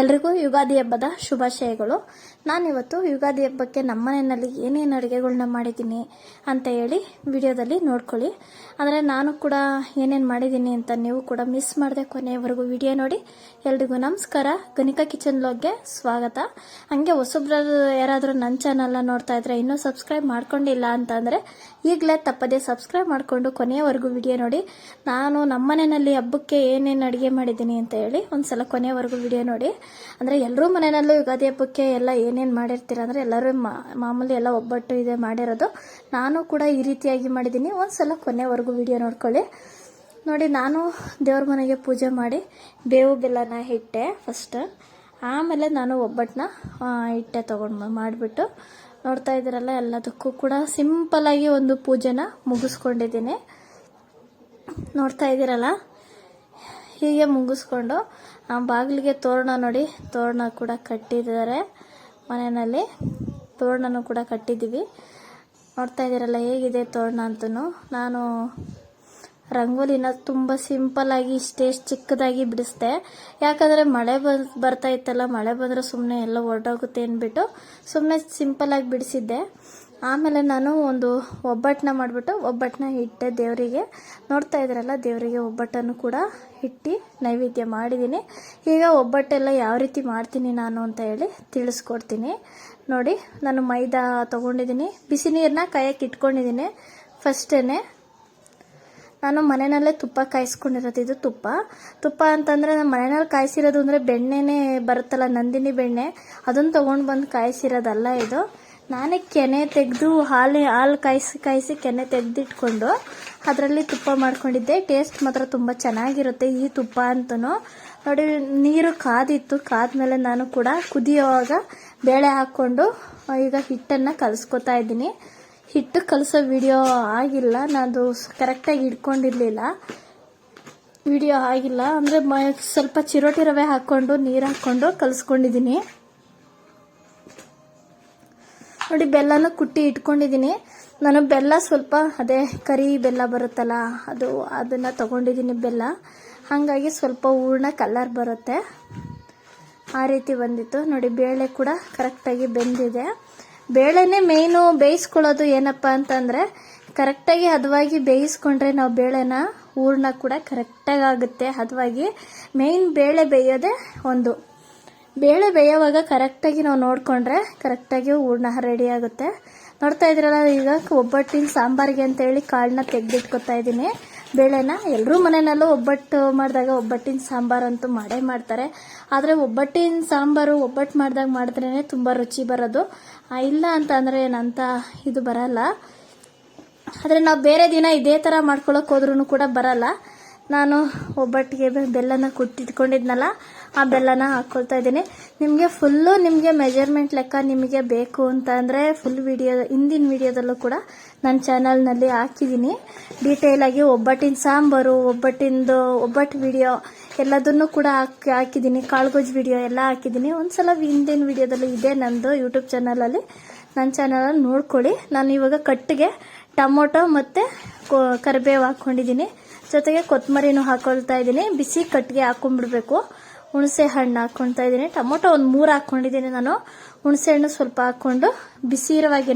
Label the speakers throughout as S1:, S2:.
S1: ಎಲ್ರಿಗೂ ಯುಗಾದಿ ಹಬ್ಬದ ಶುಭಾಶಯಗಳು. ನಾನಿವತ್ತು ಯುಗಾದಿ ಹಬ್ಬಕ್ಕೆ ನಮ್ಮನೆಯಲ್ಲಿ ಏನೇನು ಅಡುಗೆಗಳನ್ನ ಮಾಡಿದ್ದೀನಿ ಅಂತ ಹೇಳಿ ವಿಡಿಯೋದಲ್ಲಿ ನೋಡ್ಕೊಳ್ಳಿ. ಅಂದರೆ ನಾನು ಕೂಡ ಏನೇನು ಮಾಡಿದ್ದೀನಿ ಅಂತ ನೀವು ಕೂಡ ಮಿಸ್ ಮಾಡದೆ ಕೊನೆಯವರೆಗೂ ವಿಡಿಯೋ ನೋಡಿ. ಎಲ್ರಿಗೂ ನಮಸ್ಕಾರ. ಗಣಿಕಾ ಕಿಚನ್ ವ್ಲಾಗ್ಗೆ ಸ್ವಾಗತ. ಹಂಗೆ ಹೊಸಬ್ರು ಯಾರಾದರೂ ನನ್ನ ಚಾನಲ್ನ ನೋಡ್ತಾ ಇದ್ರೆ ಇನ್ನೂ ಸಬ್ಸ್ಕ್ರೈಬ್ ಮಾಡ್ಕೊಂಡಿಲ್ಲ ಅಂತಂದರೆ ಈಗಲೇ ತಪ್ಪದೆ ಸಬ್ಸ್ಕ್ರೈಬ್ ಮಾಡಿಕೊಂಡು ಕೊನೆಯವರೆಗೂ ವಿಡಿಯೋ ನೋಡಿ. ನಾನು ನಮ್ಮನೆಯಲ್ಲಿ ಹಬ್ಬಕ್ಕೆ ಏನೇನು ಅಡುಗೆ ಮಾಡಿದ್ದೀನಿ ಅಂತ ಹೇಳಿ ಒಂದ್ಸಲ ಕೊನೆಯವರೆಗೂ ವಿಡಿಯೋ ನೋಡಿ. ಅಂದರೆ ಎಲ್ಲರೂ ಮನೆಯಲ್ಲೂ ಯುಗಾದಿ ಹಬ್ಬಕ್ಕೆ ಎಲ್ಲ ಏನೇನು ಮಾಡಿರ್ತೀರ ಅಂದರೆ ಎಲ್ಲರೂ ಮಾಮೂಲಿ ಎಲ್ಲ ಒಬ್ಬಟ್ಟು ಇದೆ ಮಾಡಿರೋದು. ನಾನು ಕೂಡ ಈ ರೀತಿಯಾಗಿ ಮಾಡಿದ್ದೀನಿ. ಒಂದ್ಸಲ ಕೊನೆವರೆಗೂ ವಿಡಿಯೋ ನೋಡ್ಕೊಳ್ಳಿ. ನೋಡಿ, ನಾನು ದೇವ್ರ ಮನೆಗೆ ಪೂಜೆ ಮಾಡಿ ಬೇವು ಬೆಲ್ಲನ ಇಟ್ಟೆ ಫಸ್ಟ್. ಆಮೇಲೆ ನಾನು ಒಬ್ಬಟ್ಟನ್ನ ಇಟ್ಟೆ ತೊಗೊಂಡು ಮಾಡಿಬಿಟ್ಟು ನೋಡ್ತಾ ಇದ್ದೀರಲ್ಲ, ಎಲ್ಲದಕ್ಕೂ ಕೂಡ ಸಿಂಪಲ್ಲಾಗಿ ಒಂದು ಪೂಜೆನ ಮುಗಿಸ್ಕೊಂಡಿದ್ದೀನಿ. ನೋಡ್ತಾ ಇದ್ದೀರಲ್ಲ, ಹೀಗೆ ಮುಗಿಸ್ಕೊಂಡು ಬಾಗಿಲಿಗೆ ತೋರಣ ನೋಡಿ, ತೋರಣ ಕೂಡ ಕಟ್ಟಿದ್ದಾರೆ. ಮನೆಯಲ್ಲಿ ತೋರಣನೂ ಕೂಡ ಕಟ್ಟಿದ್ದೀವಿ. ನೋಡ್ತಾ ಇದ್ದೀರಲ್ಲ ಹೇಗಿದೆ ತೋರಣ ಅಂತೂ. ನಾನು ರಂಗೋಲಿನ ತುಂಬ ಸಿಂಪಲ್ಲಾಗಿ ಇಷ್ಟೇ ಚಿಕ್ಕದಾಗಿ ಬಿಡಿಸ್ದೆ. ಯಾಕಂದರೆ ಮಳೆ ಬರ್ತಾ ಇತ್ತಲ್ಲ, ಮಳೆ ಬಂದರೆ ಸುಮ್ಮನೆ ಎಲ್ಲ ಹೊರಟೋಗುತ್ತೆ ಅಂದ್ಬಿಟ್ಟು ಸುಮ್ಮನೆ ಸಿಂಪಲ್ಲಾಗಿ ಬಿಡಿಸಿದ್ದೆ. ಆಮೇಲೆ ನಾನು ಒಂದು ಒಬ್ಬಟ್ಟನ್ನ ಮಾಡಿಬಿಟ್ಟು ಒಬ್ಬಟ್ಟನ್ನ ಇಟ್ಟೆ ದೇವರಿಗೆ. ನೋಡ್ತಾ ಇದ್ದೀರಲ್ಲ, ದೇವರಿಗೆ ಒಬ್ಬಟ್ಟನ್ನು ಕೂಡ ಇಟ್ಟು ನೈವೇದ್ಯ ಮಾಡಿದ್ದೀನಿ. ಈಗ ಒಬ್ಬಟ್ಟೆಲ್ಲ ಯಾವ ರೀತಿ ಮಾಡ್ತೀನಿ ನಾನು ಅಂತ ಹೇಳಿ ತಿಳಿಸ್ಕೊಡ್ತೀನಿ ನೋಡಿ. ನಾನು ಮೈದಾ ತೊಗೊಂಡಿದ್ದೀನಿ, ಬಿಸಿ ನೀರನ್ನ ಕಾಯಕ್ಕೆ ಇಟ್ಕೊಂಡಿದ್ದೀನಿ. ಫಸ್ಟೇ ನಾನು ಮನೆಯಲ್ಲೇ ತುಪ್ಪ ಕಾಯಿಸ್ಕೊಂಡಿರೋದು. ಇದು ತುಪ್ಪ ಅಂತಂದರೆ ನಮ್ಮ ಮನೆಯಲ್ಲಿ ಕಾಯಿಸಿರೋದು ಅಂದರೆ ಬೆಣ್ಣೆನೇ ಬರುತ್ತಲ್ಲ, ನಂದಿನಿ ಬೆಣ್ಣೆ, ಅದನ್ನು ತೊಗೊಂಡು ಬಂದು ಕಾಯಿಸಿರೋದಲ್ಲ ಇದು. ನಾನೇ ಕೆನೆ ತೆಗೆದು ಹಾಲು ಕಾಯಿಸಿ ಕೆನೆ ತೆಗೆದಿಟ್ಕೊಂಡು ಅದರಲ್ಲಿ ತುಪ್ಪ ಮಾಡ್ಕೊಂಡಿದ್ದೆ. ಟೇಸ್ಟ್ ಮಾತ್ರ ತುಂಬ ಚೆನ್ನಾಗಿರುತ್ತೆ ಈ ತುಪ್ಪ ಅಂತೂ. ನೋಡಿ, ನೀರು ಕಾದಿತ್ತು. ಕಾದ್ಮೇಲೆ ನಾನು ಕೂಡ ಕುದಿಯುವಾಗ ಬೇಳೆ ಹಾಕ್ಕೊಂಡು ಈಗ ಹಿಟ್ಟನ್ನು ಕಲಿಸ್ಕೊತಾ ಇದ್ದೀನಿ. ಹಿಟ್ಟು ಕಲಸೋ ವಿಡಿಯೋ ಆಗಿಲ್ಲ, ನಾನು ಕರೆಕ್ಟಾಗಿ ಇಟ್ಕೊಂಡಿರಲಿಲ್ಲ. ವಿಡಿಯೋ ಆಗಿಲ್ಲ ಅಂದರೆ ಸ್ವಲ್ಪ ಚಿರೋಟಿ ರವೆ ಹಾಕ್ಕೊಂಡು ನೀರು ಹಾಕ್ಕೊಂಡು ಕಲಿಸ್ಕೊಂಡಿದ್ದೀನಿ. ನೋಡಿ, ಬೆಲ್ಲನೂ ಕುಟ್ಟಿ ಇಟ್ಕೊಂಡಿದ್ದೀನಿ. ನಾನು ಬೆಲ್ಲ ಸ್ವಲ್ಪ ಅದೇ ಕರಿ ಬೆಲ್ಲ ಬರುತ್ತಲ್ಲ, ಅದನ್ನು ತೊಗೊಂಡಿದ್ದೀನಿ ಬೆಲ್ಲ. ಹಾಗಾಗಿ ಸ್ವಲ್ಪ ಹೂರ್ಣ ಕಲರ್ ಬರುತ್ತೆ, ಆ ರೀತಿ ಬಂದಿತ್ತು. ನೋಡಿ, ಬೇಳೆ ಕೂಡ ಕರೆಕ್ಟಾಗಿ ಬೆಂದಿದೆ. ಬೇಳೆನೇ ಮೇಯ್ನು ಬೇಯಿಸ್ಕೊಳ್ಳೋದು. ಏನಪ್ಪ ಅಂತಂದರೆ ಕರೆಕ್ಟಾಗಿ ಹದವಾಗಿ ಬೇಯಿಸ್ಕೊಂಡ್ರೆ ನಾವು ಬೇಳೆನ ಹೂರ್ಣ ಕೂಡ ಕರೆಕ್ಟಾಗಿ ಆಗುತ್ತೆ ಹದವಾಗಿ. ಮೇಯ್ನ್ ಬೇಳೆ ಬೇಯೋದೇ ಒಂದು. ಬೇಳೆ ಬೇಯೋವಾಗ ಕರೆಕ್ಟಾಗಿ ನಾವು ನೋಡಿಕೊಂಡ್ರೆ ಕರೆಕ್ಟಾಗಿ ಹೂರ್ಣ ರೆಡಿ ಆಗುತ್ತೆ. ನೋಡ್ತಾ ಇದ್ದೀರಲ್ಲ, ಈಗ ಒಬ್ಬಟ್ಟಿನ ಸಾಂಬಾರಿಗೆ ಅಂತೇಳಿ ಕಾಳನ್ನ ತೆಗೆದಿಟ್ಕೊತಾ ಇದ್ದೀನಿ. ಬೇಳೆನ ಎಲ್ಲರೂ ಮನೆಯಲ್ಲೂ ಒಬ್ಬಟ್ಟು ಮಾಡಿದಾಗ ಒಬ್ಬಟ್ಟಿನ ಸಾಂಬಾರು ಅಂತೂ ಮಾಡೇ ಮಾಡ್ತಾರೆ. ಆದರೆ ಒಬ್ಬಟ್ಟಿನ ಸಾಂಬಾರು ಒಬ್ಬಟ್ಟು ಮಾಡಿದ್ರೇ ತುಂಬ ರುಚಿ ಬರೋದು. ಇಲ್ಲ ಅಂತ ಅಂದರೆ ಏನಂತ ಇದು ಬರಲ್ಲ. ಆದರೆ ನಾವು ಬೇರೆ ದಿನ ಇದೇ ಥರ ಮಾಡ್ಕೊಳ್ಳೋಕೆ ಹೋದ್ರೂ ಕೂಡ ಬರಲ್ಲ. ನಾನು ಒಬ್ಬಟ್ಟಿಗೆ ಬೆಲ್ಲನ ಕುಟ್ಟಿಟ್ಕೊಂಡಿದ್ನಲ್ಲ, ಆ ಬೆಲ್ಲನ ಹಾಕ್ಕೊಳ್ತಾ ಇದ್ದೀನಿ. ನಿಮಗೆ ಮೆಜರ್ಮೆಂಟ್ ಲೆಕ್ಕ ನಿಮಗೆ ಬೇಕು ಅಂತ ಅಂದರೆ ಫುಲ್ ವಿಡಿಯೋ ಹಿಂದಿನ ವಿಡಿಯೋದಲ್ಲೂ ಕೂಡ ನನ್ನ ಚಾನಲ್ನಲ್ಲಿ ಹಾಕಿದ್ದೀನಿ. ಡೀಟೇಲಾಗಿ ಒಬ್ಬಟ್ಟಿನ ಸಾಂಬಾರು, ಒಬ್ಬಟ್ಟು ವಿಡಿಯೋ ಎಲ್ಲದನ್ನು ಕೂಡ ಹಾಕಿದ್ದೀನಿ. ಕಾಳುಗೊಜ್ಜು ವಿಡಿಯೋ ಎಲ್ಲ ಹಾಕಿದ್ದೀನಿ. ಒಂದ್ಸಲ ಹಿಂದಿನ ವಿಡಿಯೋದಲ್ಲೂ ಇದೆ ನಂದು ಯೂಟ್ಯೂಬ್ ಚಾನಲಲ್ಲಿ. ನನ್ನ ಚಾನಲಲ್ಲಿ ನೋಡ್ಕೊಳ್ಳಿ. ನಾನು ಇವಾಗ ಕಟ್ಟಿಗೆ ಟೊಮೊಟೊ ಮತ್ತು ಕರಿಬೇವು ಹಾಕ್ಕೊಂಡಿದ್ದೀನಿ. ಜೊತೆಗೆ ಕೊತ್ತಂಬರಿನೂ ಹಾಕೊಳ್ತಾ ಇದ್ದೀನಿ. ಬಿಸಿ ಕಟ್ಟಿಗೆ ಹಾಕೊಂಡ್ಬಿಡ್ಬೇಕು. ಹುಣಸೆ ಹಣ್ಣು ಹಾಕ್ಕೊಳ್ತಾ ಇದ್ದೀನಿ. ಟೊಮೊಟೊ ಒಂದು 3 ಹಾಕ್ಕೊಂಡಿದ್ದೀನಿ ನಾನು. ಹುಣಸೆ ಹಣ್ಣು ಸ್ವಲ್ಪ ಹಾಕ್ಕೊಂಡು ಬಿಸಿ ಇರುವಾಗೇ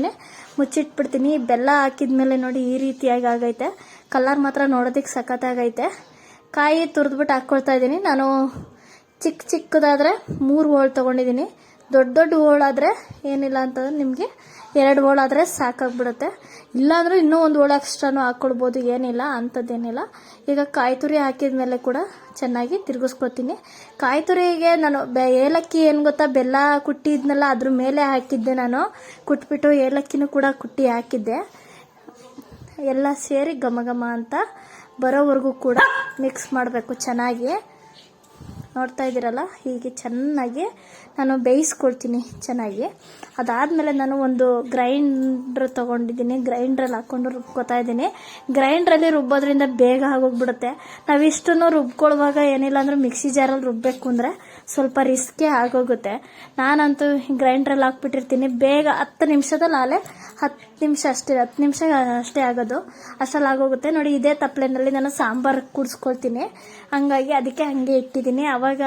S1: ಮುಚ್ಚಿಟ್ಬಿಡ್ತೀನಿ. ಬೆಲ್ಲ ಹಾಕಿದ್ಮೇಲೆ ನೋಡಿ ಈ ರೀತಿಯಾಗಿ ಆಗೈತೆ. ಕಲರ್ ಮಾತ್ರ ನೋಡೋದಕ್ಕೆ ಸಖತ್ತಾಗೈತೆ. ಕಾಯಿ ತುರಿದ್ಬಿಟ್ಟು ಹಾಕ್ಕೊಳ್ತಾ ಇದ್ದೀನಿ. ನಾನು ಚಿಕ್ಕದಾದರೆ 3 ಹೋಳು ತೊಗೊಂಡಿದ್ದೀನಿ. ದೊಡ್ಡ ಹೋಳಾದರೆ ಏನಿಲ್ಲ ಅಂತಂದ್ರೆ ನಿಮಗೆ 2 ಹೋಳಾದರೆ ಸಾಕಾಗ್ಬಿಡುತ್ತೆ. ಇಲ್ಲಾಂದ್ರೆ ಇನ್ನೂ 1 ಹೋಳು ಎಕ್ಸ್ಟ್ರಾನು ಹಾಕ್ಕೊಳ್ಬೋದು, ಏನಿಲ್ಲ ಅಂಥದ್ದೇನಿಲ್ಲ. ಈಗ ಕಾಯಿ ತುರಿ ಹಾಕಿದ ಮೇಲೆ ಕೂಡ ಚೆನ್ನಾಗಿ ತಿರುಗಿಸ್ಕೊತೀನಿ. ಕಾಯಿ ತುರಿಗೆ ನಾನು ಏಲಕ್ಕಿ ಏನು ಗೊತ್ತಾ, ಬೆಲ್ಲ ಕುಟ್ಟಿದ್ನಲ್ಲ ಅದ್ರ ಮೇಲೆ ಹಾಕಿದ್ದೆ. ನಾನು ಕುಟ್ಬಿಟ್ಟು ಏಲಕ್ಕಿನೂ ಕೂಡ ಕುಟ್ಟಿ ಹಾಕಿದ್ದೆ. ಎಲ್ಲ ಸೇರಿ ಘಮ ಅಂತ ಬರೋವರೆಗೂ ಕೂಡ ಮಿಕ್ಸ್ ಮಾಡಬೇಕು ಚೆನ್ನಾಗಿ. ನೋಡ್ತಾ ಇದ್ದೀರಲ್ಲ, ಹೀಗೆ ಚೆನ್ನಾಗಿ ನಾನು ಬೇಯಿಸ್ಕೊಳ್ತೀನಿ ಚೆನ್ನಾಗಿ. ಅದಾದಮೇಲೆ ನಾನು ಒಂದು ಗ್ರೈಂಡ್ರ್ ತೊಗೊಂಡಿದ್ದೀನಿ. ಗ್ರೈಂಡ್ರಲ್ಲಿ ಹಾಕ್ಕೊಂಡು ರುಬ್ಕೊತಾ ಇದ್ದೀನಿ. ಗ್ರೈಂಡ್ರಲ್ಲಿ ರುಬ್ಬೋದ್ರಿಂದ ಬೇಗ ಆಗೋಗ್ಬಿಡುತ್ತೆ. ನಾವಿಷ್ಟನ್ನು ರುಬ್ಕೊಳ್ಳುವಾಗ ಏನಿಲ್ಲ ಅಂದ್ರೆ ಮಿಕ್ಸಿ ಜಾರಲ್ಲಿ ರುಬ್ಬಬೇಕು ಅಂದರೆ ಸ್ವಲ್ಪ ರಿಸ್ಕೇ ಆಗೋಗುತ್ತೆ. ನಾನಂತೂ ಗ್ರೈಂಡ್ರಲ್ಲಿ ಹಾಕ್ಬಿಟ್ಟಿರ್ತೀನಿ, ಬೇಗ 10 ನಿಮಿಷದಲ್ಲಿ ಆಲೆ 10 ನಿಮಿಷ ಅಷ್ಟೇ ಆಗೋದು, ಅಷ್ಟರಲ್ಲಿ ಆಗೋಗುತ್ತೆ. ನೋಡಿ ಇದೇ ತಪ್ಪಲೆನಲ್ಲಿ ನಾನು ಸಾಂಬಾರು ಕೂಡಿಸ್ಕೊಳ್ತೀನಿ, ಹಂಗಾಗಿ ಅದಕ್ಕೆ ಹಂಗೆ ಇಟ್ಟಿದ್ದೀನಿ. ಅವಾಗ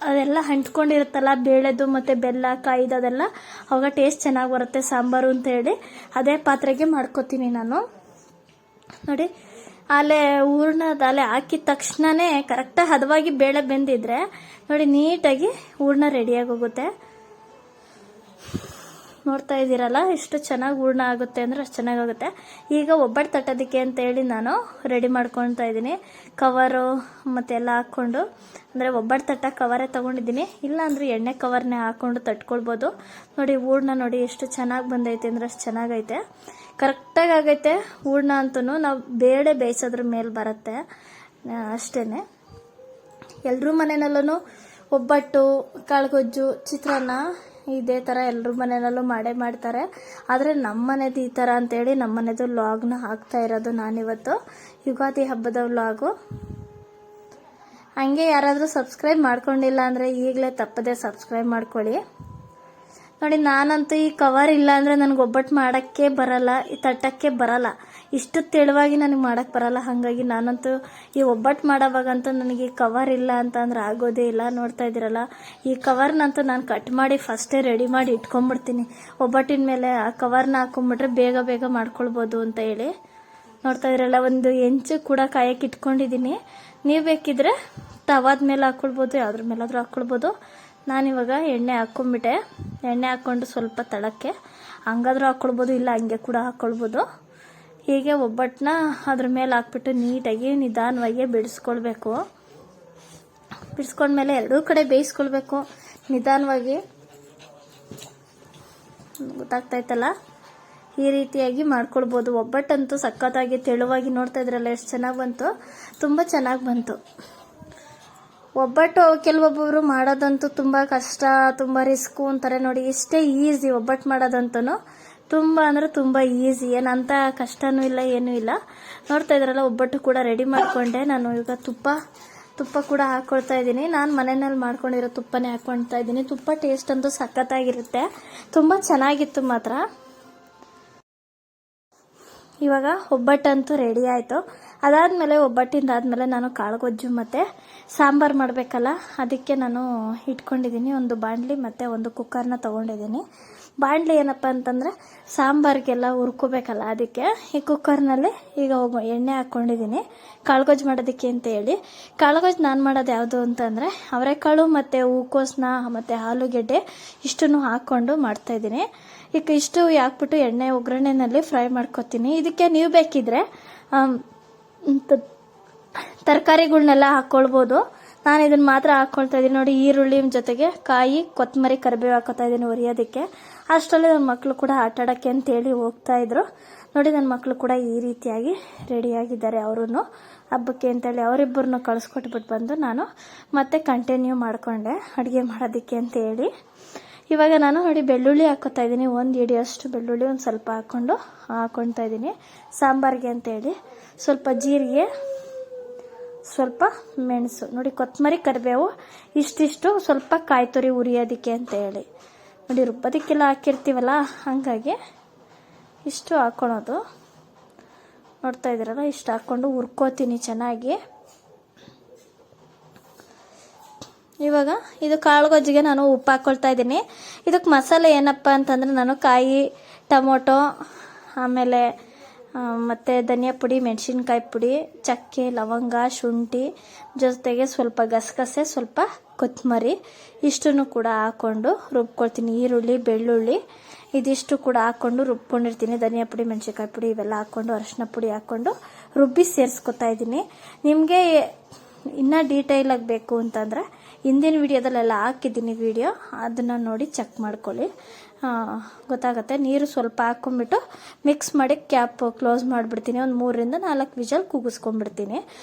S1: ಅದೆಲ್ಲ ಅಂಟ್ಕೊಂಡಿರುತ್ತಲ್ಲ ಬೇಳೆದು ಮತ್ತು ಬೆಲ್ಲ ಕಾಯಿದು ಅದೆಲ್ಲ, ಅವಾಗ ಟೇಸ್ಟ್ ಚೆನ್ನಾಗಿ ಬರುತ್ತೆ ಸಾಂಬಾರು ಅಂತ ಹೇಳಿ ಅದೇ ಪಾತ್ರೆಗೆ ಮಾಡ್ಕೊತೀನಿ ನಾನು. ನೋಡಿ ಆಲೆ ಹೂರ್ಣದ ಹಾಕಿದ ತಕ್ಷಣನೇ ಕರೆಕ್ಟಾಗಿ ಹದವಾಗಿ ಬೇಳೆ ಬೆಂದಿದ್ರೆ ನೋಡಿ ನೀಟಾಗಿ ಹೂರ್ಣ ರೆಡಿಯಾಗಿ ಹೋಗುತ್ತೆ. ನೋಡ್ತಾ ಇದ್ದೀರಲ್ಲ ಎಷ್ಟು ಚೆನ್ನಾಗಿ ಹೂರ್ಣ ಆಗುತ್ತೆ ಅಂದರೆ ಅಷ್ಟು ಚೆನ್ನಾಗಾಗುತ್ತೆ. ಈಗ ಒಬ್ಬಟ್ಟು ತಟ್ಟೋದಕ್ಕೆ ಅಂತ ಹೇಳಿ ನಾನು ರೆಡಿ ಮಾಡ್ಕೊಳ್ತಾ ಇದ್ದೀನಿ. ಕವರು ಮತ್ತೆಲ್ಲ ಹಾಕ್ಕೊಂಡು, ಅಂದರೆ ಒಬ್ಬಟ್ಟು ತಟ್ಟ ಕವರೇ ತೊಗೊಂಡಿದ್ದೀನಿ, ಇಲ್ಲ ಅಂದರೆ ಎಣ್ಣೆ ಕವರ್ನೇ ಹಾಕ್ಕೊಂಡು ತಟ್ಕೊಳ್ಬೋದು. ನೋಡಿ ಹೂರ್ಣ ನೋಡಿ ಎಷ್ಟು ಚೆನ್ನಾಗಿ ಬಂದೈತೆ ಅಂದರೆ ಅಷ್ಟು ಚೆನ್ನಾಗೈತೆ, ಕರೆಕ್ಟಾಗಿ ಆಗೈತೆ ಹೂರ್ಣ ಅಂತೂ. ನಾವು ಬೇಳೆ ಬೇಯಿಸೋದ್ರ ಮೇಲೆ ಬರುತ್ತೆ ಅಷ್ಟೇ. ಎಲ್ಲರೂ ಮನೆಯಲ್ಲೂ ಒಬ್ಬಟ್ಟು, ಕಾಳುಗೊಜ್ಜು, ಚಿತ್ರಾನ್ನ ಇದೇ ಥರ ಎಲ್ಲರೂ ಮನೆಯಲ್ಲೂ ಮಾಡೇ ಮಾಡ್ತಾರೆ. ಆದರೆ ನಮ್ಮ ಮನೆದು ಈ ಥರ ಅಂತೇಳಿ ನಮ್ಮ ಮನೆದು ವ್ಲಾಗ್ನ ಹಾಕ್ತಾ ಇರೋದು ನಾನಿವತ್ತು, ಯುಗಾದಿ ಹಬ್ಬದ ವ್ಲಾಗು. ಹಂಗೆ ಯಾರಾದರೂ ಸಬ್ಸ್ಕ್ರೈಬ್ ಮಾಡ್ಕೊಂಡಿಲ್ಲ ಅಂದರೆ ಈಗಲೇ ತಪ್ಪದೆ ಸಬ್ಸ್ಕ್ರೈಬ್ ಮಾಡ್ಕೊಳ್ಳಿ. ನೋಡಿ ನಾನಂತೂ ಈ ಕವರ್ ಇಲ್ಲ ಅಂದರೆ ನನಗೆ ಒಬ್ಬಟ್ಟು ಮಾಡೋಕ್ಕೆ ಬರಲ್ಲ, ಈ ತಟ್ಟಕ್ಕೆ ಬರಲ್ಲ, ಇಷ್ಟು ತೆಳುವಾಗಿ ನನಗೆ ಮಾಡೋಕ್ಕೆ ಬರಲ್ಲ. ಹಾಗಾಗಿ ನಾನಂತೂ ಈ ಒಬ್ಬಟ್ಟು ಮಾಡೋವಾಗಂತೂ ನನಗೆ ಈ ಕವರ್ ಇಲ್ಲ ಅಂತ ಅಂದ್ರೆ ಆಗೋದೇ ಇಲ್ಲ. ನೋಡ್ತಾ ಇದ್ದೀರಲ್ಲ, ಈ ಕವರ್ನಂತೂ ನಾನು ಕಟ್ ಮಾಡಿ ಫಸ್ಟೇ ರೆಡಿ ಮಾಡಿ ಇಟ್ಕೊಂಡ್ಬಿಡ್ತೀನಿ. ಒಬ್ಬಟ್ಟಿನ ಮೇಲೆ ಆ ಕವರ್ನ ಹಾಕೊಂಡ್ಬಿಟ್ರೆ ಬೇಗ ಬೇಗ ಮಾಡ್ಕೊಳ್ಬೋದು ಅಂತ ಹೇಳಿ. ನೋಡ್ತಾ ಇದ್ದೀರಲ್ಲ, ಒಂದು ಹೆಂಚು ಕೂಡ ಕಾಯಕ್ಕೆ ಇಟ್ಕೊಂಡಿದ್ದೀನಿ. ನೀವು ಬೇಕಿದ್ರೆ ತವಾದ ಮೇಲೆ ಹಾಕ್ಕೊಳ್ಬೋದು, ಯಾವ್ದ್ರ ಮೇಲಾದರೂ ಹಾಕ್ಕೊಳ್ಬೋದು. ನಾನಿವಾಗ ಎಣ್ಣೆ ಹಾಕ್ಕೊಂಬಿಟ್ಟೆ, ಎಣ್ಣೆ ಹಾಕ್ಕೊಂಡು ಸ್ವಲ್ಪ ತಳಕ್ಕೆ ಹಂಗಾದ್ರೂ ಹಾಕ್ಕೊಳ್ಬೋದು, ಇಲ್ಲ ಹಂಗೆ ಕೂಡ ಹಾಕ್ಕೊಳ್ಬೋದು. ಹೀಗೆ ಒಬ್ಬಟ್ಟನ್ನ ಅದ್ರ ಮೇಲೆ ಹಾಕ್ಬಿಟ್ಟು ನೀಟಾಗಿ ನಿಧಾನವಾಗಿ ಬಿಡಿಸ್ಕೊಳ್ಬೇಕು. ಬಿಡಿಸ್ಕೊಂಡ್ಮೇಲೆ ಎರಡೂ ಕಡೆ ಬೇಯಿಸ್ಕೊಳ್ಬೇಕು ನಿಧಾನವಾಗಿ. ಗೊತ್ತಾಗ್ತಾಯ್ತಲ್ಲ, ಈ ರೀತಿಯಾಗಿ ಮಾಡ್ಕೊಳ್ಬೋದು. ಒಬ್ಬಟ್ಟಂತೂ ಸಖತ್ತಾಗಿ ತೆಳುವಾಗಿ ನೋಡ್ತಾ ಇದ್ರಲ್ಲ ಎಷ್ಟು ಚೆನ್ನಾಗಿ ಬಂತು, ತುಂಬ ಚೆನ್ನಾಗಿ ಬಂತು. ಒಬ್ಬಟ್ಟು ಕೆಲವೊಬ್ಬರು ಮಾಡೋದಂತೂ ತುಂಬ ಕಷ್ಟ, ತುಂಬ ರಿಸ್ಕು ಅಂತಾರೆ. ನೋಡಿ ಇಷ್ಟೇ ಈಸಿ ಒಬ್ಬಟ್ಟು ಮಾಡೋದಂತೂ, ತುಂಬ ಅಂದರೆ ತುಂಬ ಈಸಿ, ಏನಂತ ಕಷ್ಟನೂ ಇಲ್ಲ ಏನೂ ಇಲ್ಲ. ನೋಡ್ತಾ ಇದ್ರಲ್ಲ, ಒಬ್ಬಟ್ಟು ಕೂಡ ರೆಡಿ ಮಾಡಿಕೊಂಡೆ. ನಾನು ಈಗ ತುಪ್ಪ ಕೂಡ ಹಾಕ್ಕೊಳ್ತಾ ಇದ್ದೀನಿ. ನಾನು ಮನೆಯಲ್ಲಿ ಮಾಡ್ಕೊಂಡಿರೋ ತುಪ್ಪನೇ ಹಾಕ್ಕೊಳ್ತಾ ಇದ್ದೀನಿ. ತುಪ್ಪ ಟೇಸ್ಟ್ ಅಂತೂ ಸಖತ್ತಾಗಿರುತ್ತೆ, ತುಂಬ ಚೆನ್ನಾಗಿತ್ತು ಮಾತ್ರ. ಇವಾಗ ಒಬ್ಬಟ್ಟಂತೂ ರೆಡಿ ಆಯಿತು. ಅದಾದಮೇಲೆ ಒಬ್ಬಟ್ಟಿಂದಾದಮೇಲೆ ನಾನು ಕಾಳುಗೊಜ್ಜು ಮತ್ತು ಸಾಂಬಾರು ಮಾಡಬೇಕಲ್ಲ, ಅದಕ್ಕೆ ನಾನು ಇಟ್ಕೊಂಡಿದ್ದೀನಿ. ಒಂದು ಬಾಣಲಿ ಮತ್ತು ಒಂದು ಕುಕ್ಕರ್ನ ತೊಗೊಂಡಿದ್ದೀನಿ. ಬಾಣಲಿ ಏನಪ್ಪ ಅಂತಂದರೆ ಸಾಂಬಾರಿಗೆಲ್ಲ ಹುರ್ಕೋಬೇಕಲ್ಲ, ಅದಕ್ಕೆ ಈ ಕುಕ್ಕರ್ನಲ್ಲಿ ಈಗ ಎಣ್ಣೆ ಹಾಕ್ಕೊಂಡಿದ್ದೀನಿ ಕಾಳುಗೊಜ್ಜು ಮಾಡೋದಕ್ಕೆ ಅಂತ ಹೇಳಿ. ಕಾಳುಗೊಜ್ಜು ನಾನು ಮಾಡೋದು ಯಾವುದು ಅಂತಂದರೆ ಅವರೆಕಾಳು ಮತ್ತು ಹೂಕೋಸನ್ನ ಮತ್ತು ಆಲೂಗೆಡ್ಡೆ ಇಷ್ಟನ್ನು ಹಾಕ್ಕೊಂಡು ಮಾಡ್ತಾಯಿದ್ದೀನಿ. ಈಗ ಇಷ್ಟು ಹಾಕ್ಬಿಟ್ಟು ಎಣ್ಣೆ ಒಗ್ಗರಣೆನಲ್ಲಿ ಫ್ರೈ ಮಾಡ್ಕೊತೀನಿ. ಇದಕ್ಕೆ ನೀವು ಬೇಕಿದ್ರೆ ತರಕಾರಿಗಳನ್ನೆಲ್ಲ ಹಾಕ್ಕೊಳ್ಬೋದು. ನಾನು ಇದನ್ನು ಮಾತ್ರ ಹಾಕ್ಕೊಳ್ತಾ ಇದ್ದೀನಿ. ನೋಡಿ ಈರುಳ್ಳಿ ಜೊತೆಗೆ ಕಾಯಿ, ಕೊತ್ತಂಬರಿ, ಕರಿಬೇವು ಹಾಕೋತಾ ಇದ್ದೀನಿ ಹುರಿಯೋದಕ್ಕೆ. ಅಷ್ಟರಲ್ಲಿ ನನ್ನ ಮಕ್ಕಳು ಕೂಡ ಆಟ ಆಡೋಕ್ಕೆ ಅಂತೇಳಿ ಹೋಗ್ತಾ ಇದ್ರು. ನೋಡಿ ನನ್ನ ಮಕ್ಕಳು ಕೂಡ ಈ ರೀತಿಯಾಗಿ ರೆಡಿಯಾಗಿದ್ದಾರೆ. ಅವರು ಹಬ್ಬಕ್ಕೆ ಅಂತೇಳಿ ಅವರಿಬ್ಬರನ್ನು ಕಳಿಸ್ಕೊಟ್ಬಿಟ್ಟು ಬಂದು ನಾನು ಮತ್ತೆ ಕಂಟಿನ್ಯೂ ಮಾಡಿಕೊಂಡೆ ಅಡುಗೆ ಮಾಡೋದಕ್ಕೆ ಅಂತ ಹೇಳಿ. ಇವಾಗ ನಾನು ನೋಡಿ ಬೆಳ್ಳುಳ್ಳಿ ಹಾಕೋತಾ ಇದ್ದೀನಿ. ಒಂದು ಹಿಡಿಯಷ್ಟು ಬೆಳ್ಳುಳ್ಳಿ ಒಂದು ಸ್ವಲ್ಪ ಹಾಕ್ಕೊಳ್ತಾ ಇದ್ದೀನಿ ಸಾಂಬಾರಿಗೆ ಅಂತೇಳಿ. ಸ್ವಲ್ಪ ಜೀರಿಗೆ, ಸ್ವಲ್ಪ ಮೆಣಸು, ನೋಡಿ ಕೊತ್ತಂಬರಿ, ಕರಿಬೇವು ಇಷ್ಟಿಷ್ಟು, ಸ್ವಲ್ಪ ಕಾಯಿ ತುರಿ ಹುರಿಯೋದಕ್ಕೆ ಅಂತ ಹೇಳಿ. ನೋಡಿ ರುಬ್ಬೋದಕ್ಕೆಲ್ಲ ಹಾಕಿರ್ತೀವಲ್ಲ, ಹಾಗಾಗಿ ಇಷ್ಟು ಹಾಕ್ಕೊಳೋದು. ನೋಡ್ತಾ ಇದ್ದೀರಲ್ಲ, ಇಷ್ಟು ಹಾಕ್ಕೊಂಡು ಹುರ್ಕೋತೀನಿ ಚೆನ್ನಾಗಿ. ಇವಾಗ ಇದು ಕಾಳುಗೊಜ್ಜಿಗೆ ನಾನು ಉಪ್ಪು ಹಾಕ್ಕೊಳ್ತಾ ಇದ್ದೀನಿ. ಇದಕ್ಕೆ ಮಸಾಲೆ ಏನಪ್ಪ ಅಂತಂದರೆ ನಾನು ಕಾಯಿ, ಟೊಮೊಟೊ, ಆಮೇಲೆ ಮತ್ತು ಧನಿಯಾ ಪುಡಿ, ಮೆಣಸಿನ್ಕಾಯಿ ಪುಡಿ, ಚಕ್ಕೆ, ಲವಂಗ, ಶುಂಠಿ ಜೊತೆಗೆ ಸ್ವಲ್ಪ ಗಸಗಸೆ, ಸ್ವಲ್ಪ ಕೊತ್ತಂಬರಿ ಇಷ್ಟನ್ನು ಕೂಡ ಹಾಕ್ಕೊಂಡು ರುಬ್ಕೊಳ್ತೀನಿ. ಈರುಳ್ಳಿ, ಬೆಳ್ಳುಳ್ಳಿ ಇದಿಷ್ಟು ಕೂಡ ಹಾಕ್ಕೊಂಡು ರುಬ್ಕೊಂಡಿರ್ತೀನಿ. ಧನಿಯಾ ಪುಡಿ, ಮೆಣಸಿನ್ಕಾಯಿ ಪುಡಿ ಇವೆಲ್ಲ ಹಾಕ್ಕೊಂಡು ಅರಿಶಿನ ಪುಡಿ ಹಾಕ್ಕೊಂಡು ರುಬ್ಬಿ ಸೇರಿಸ್ಕೊತಾ ಇದ್ದೀನಿ. ನಿಮಗೆ ಇನ್ನೂ ಡೀಟೇಲಾಗಿ ಬೇಕು ಅಂತಂದರೆ ಹಿಂದಿನ ವಿಡಿಯೋದಲ್ಲೆಲ್ಲ ಹಾಕಿದ್ದೀನಿ ವಿಡಿಯೋ, ಅದನ್ನು ನೋಡಿ ಚೆಕ್ ಮಾಡ್ಕೊಳ್ಳಿ, ಗೊತ್ತಾಗುತ್ತೆ. ನೀರು ಸ್ವಲ್ಪ ಹಾಕ್ಕೊಂಬಿಟ್ಟು ಮಿಕ್ಸ್ ಮಾಡಿ ಕ್ಯಾಪ್ ಕ್ಲೋಸ್ ಮಾಡಿಬಿಡ್ತೀನಿ. ಒಂದು 3 ರಿಂದ 4 ವಿಷಲ್ ಕೂಗಿಸ್ಕೊಂಡ್ಬಿಡ್ತೀನಿ.